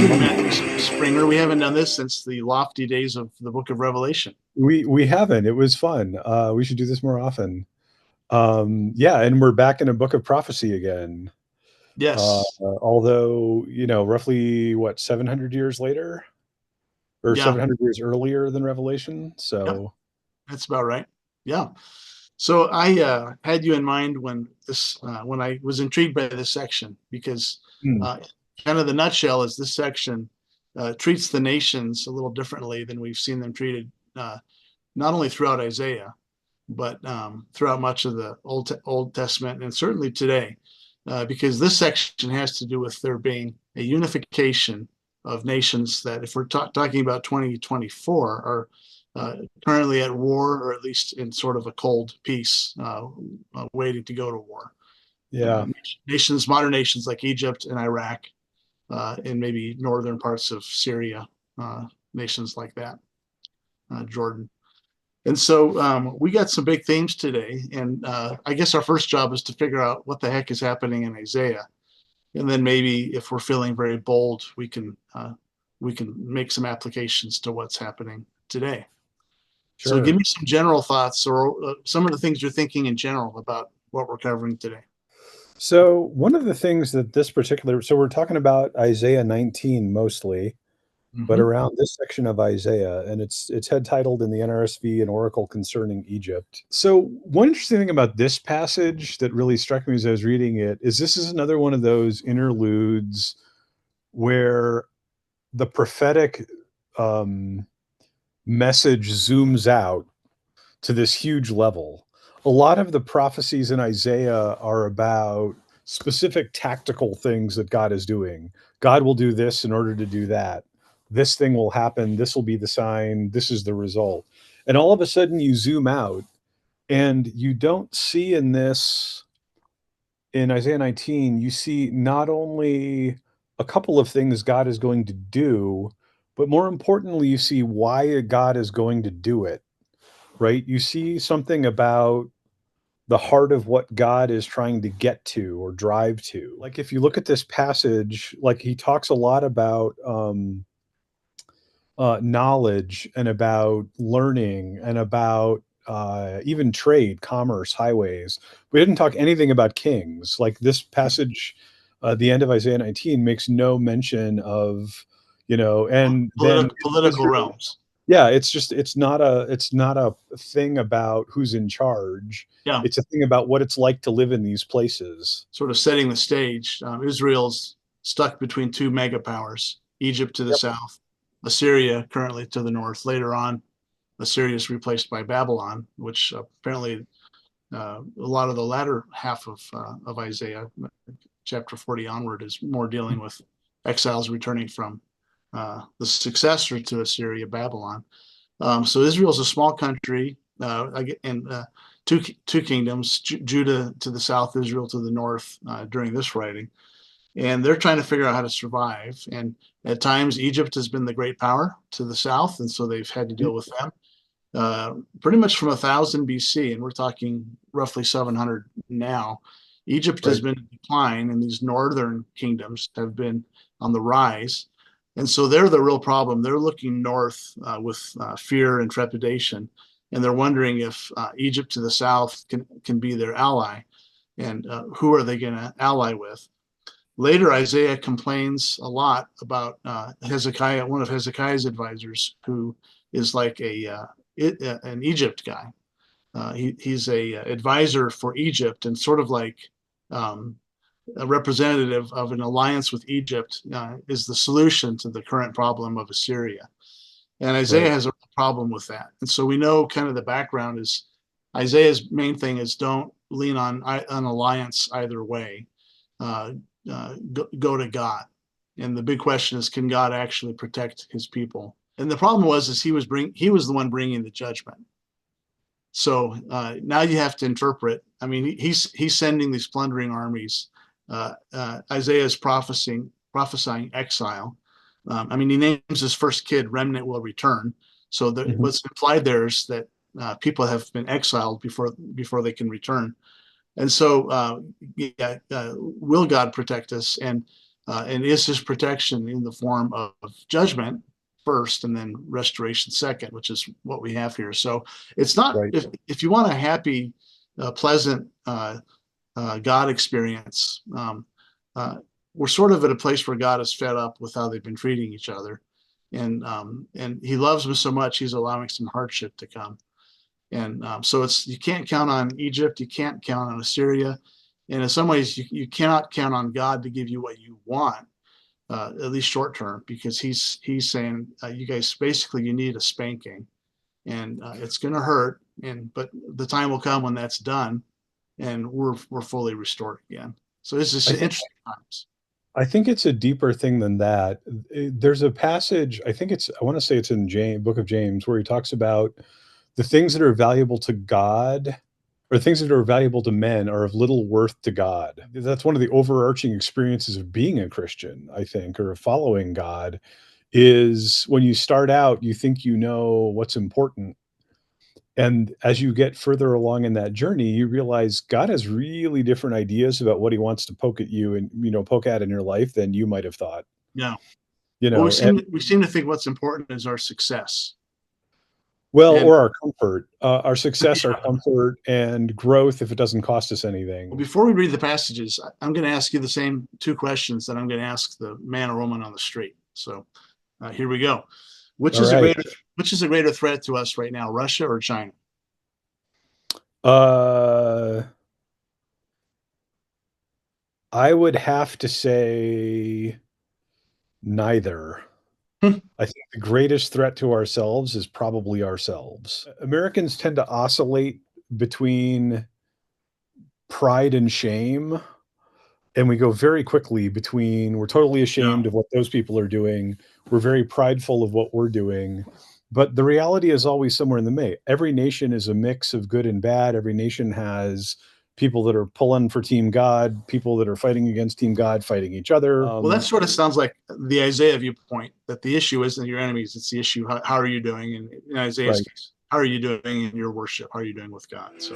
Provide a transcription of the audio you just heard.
Matthew Springer. We haven't done this since the lofty days of the Book of Revelation. We haven't. It was fun. We should do this more often. Yeah, and we're back in a book of prophecy again. Yes. Although, roughly what, 700 years later or Yeah. 700 years earlier than Revelation. Yep. So, That's about right. Yeah. So I had you in mind when I was intrigued by this section because hmm, uh, kind of the nutshell is this section treats the nations a little differently than we've seen them treated, not only throughout Isaiah, but throughout much of the Old Testament and certainly today, because this section has to do with there being a unification of nations that, if we're talking about 2024, are currently at war, or at least in sort of a cold peace, waiting to go to war. yeah. Nations, modern nations like Egypt and Iraq, and maybe northern parts of Syria, nations like that, Jordan. And so we got some big themes today. And I guess our first job is to figure out what the heck is happening in Isaiah. And then maybe if we're feeling very bold, we can make some applications to what's happening today. So give Sure. me some general thoughts, or some of the things you're thinking in general about what we're covering today. So, one of the things that so we're talking about Isaiah 19 mostly, but Mm-hmm. around this section of Isaiah, and it's head titled in the NRSV, An Oracle Concerning Egypt. So, one interesting thing about this passage that really struck me as I was reading it is this is another one of those interludes where the prophetic um, message zooms out to this huge level. A lot of the prophecies in Isaiah are about specific tactical things that God is doing. God will do this in order to do that. This thing will happen. This will be the sign. This is the result. And all of a sudden, you zoom out and you don't see in Isaiah 19, you see not only a couple of things God is going to do, but more importantly, you see why God is going to do it, right? You see something about the heart of what God is trying to get to or drive to. Like if you look at this passage, like he talks a lot about knowledge and about learning and about even trade, commerce, highways. We didn't talk anything about kings. Like this passage, the end of Isaiah 19 makes no mention of, and then Political Israel. realms. Yeah, it's not a thing about who's in charge. Yeah. It's a thing about what it's like to live in these places. Sort of setting the stage. Israel's stuck between two mega powers, Egypt to the Yep. south, Assyria currently to the north. Later on, Assyria is replaced by Babylon, which apparently a lot of the latter half of Isaiah, chapter 40 onward, is more dealing with exiles returning from the successor to Assyria, Babylon. So Israel's a small country, and two kingdoms, Judah to the south, Israel to the north, during this writing. And they're trying to figure out how to survive. And at times, Egypt has been the great power to the south, and so they've had to deal with them. Pretty much from 1000 BC, and we're talking roughly 700 now. Egypt has Right. been in decline, and these northern kingdoms have been on the rise. And so they're the real problem. They're looking north with fear and trepidation, and they're wondering if Egypt to the south can be their ally, and who are they going to ally with? Later, Isaiah complains a lot about Hezekiah, one of Hezekiah's advisors, who is like an Egypt guy. He's a advisor for Egypt, and sort of like um, a representative of an alliance with Egypt, is the solution to the current problem of Assyria. And Isaiah Right. has a problem with that. And so we know kind of the background is Isaiah's main thing is don't lean on an alliance either way. Uh, go to God. And the big question is, can God actually protect his people? And the problem is he was the one bringing the judgment. So now you have to interpret. I mean, he's sending these plundering armies. Isaiah is prophesying exile. I mean, he names his first kid "Remnant will return." So Mhm. what's implied there is that people have been exiled before they can return. And so, yeah, will God protect us? And and is his protection in the form of judgment first and then restoration second, which is what we have here. So it's not, Right. if you want a happy, pleasant God experience, we're sort of at a place where God is fed up with how they've been treating each other. And he loves them so much, he's allowing some hardship to come. And so you can't count on Egypt, you can't count on Assyria. And in some ways, you cannot count on God to give you what you want, at least short term, because he's saying, you guys, basically, you need a spanking, and it's going to hurt. But the time will come when that's done, and we're fully restored again. So it's just interesting times. I think it's a deeper thing than that. There's a passage, I want to say it's in Book of James, where he talks about the things that are valuable to God, or things that are valuable to men, are of little worth to God. That's one of the overarching experiences of being a Christian, I think, or of following God, is when you start out, you think you know what's important. And as you get further along in that journey, you realize God has really different ideas about what he wants to poke at you and, poke at in your life than you might have thought. Yeah. You Well, know, and we seem to think what's important is our success. well, And or our comfort, our success, our comfort, and growth if it doesn't cost us anything. before we read the passages, I'm going to ask you the same two questions that I'm going to ask the man or woman on the street. So here we go. Which is a greater threat to us right now, Russia or China? I would have to say neither. I think the greatest threat to ourselves is probably ourselves. Americans tend to oscillate between pride and shame, and we go very quickly between we're totally ashamed of what those people are doing, we're very prideful of what we're doing. But the reality is always somewhere in the middle. Every nation is a mix of good and bad. Every nation has people that are pulling for Team God, people that are fighting against Team God, fighting each other. Well, that sort of sounds like the Isaiah viewpoint, that the issue isn't your enemies, it's the issue, how are you doing? And in Isaiah's case, how are you doing in your worship? How are you doing with God? So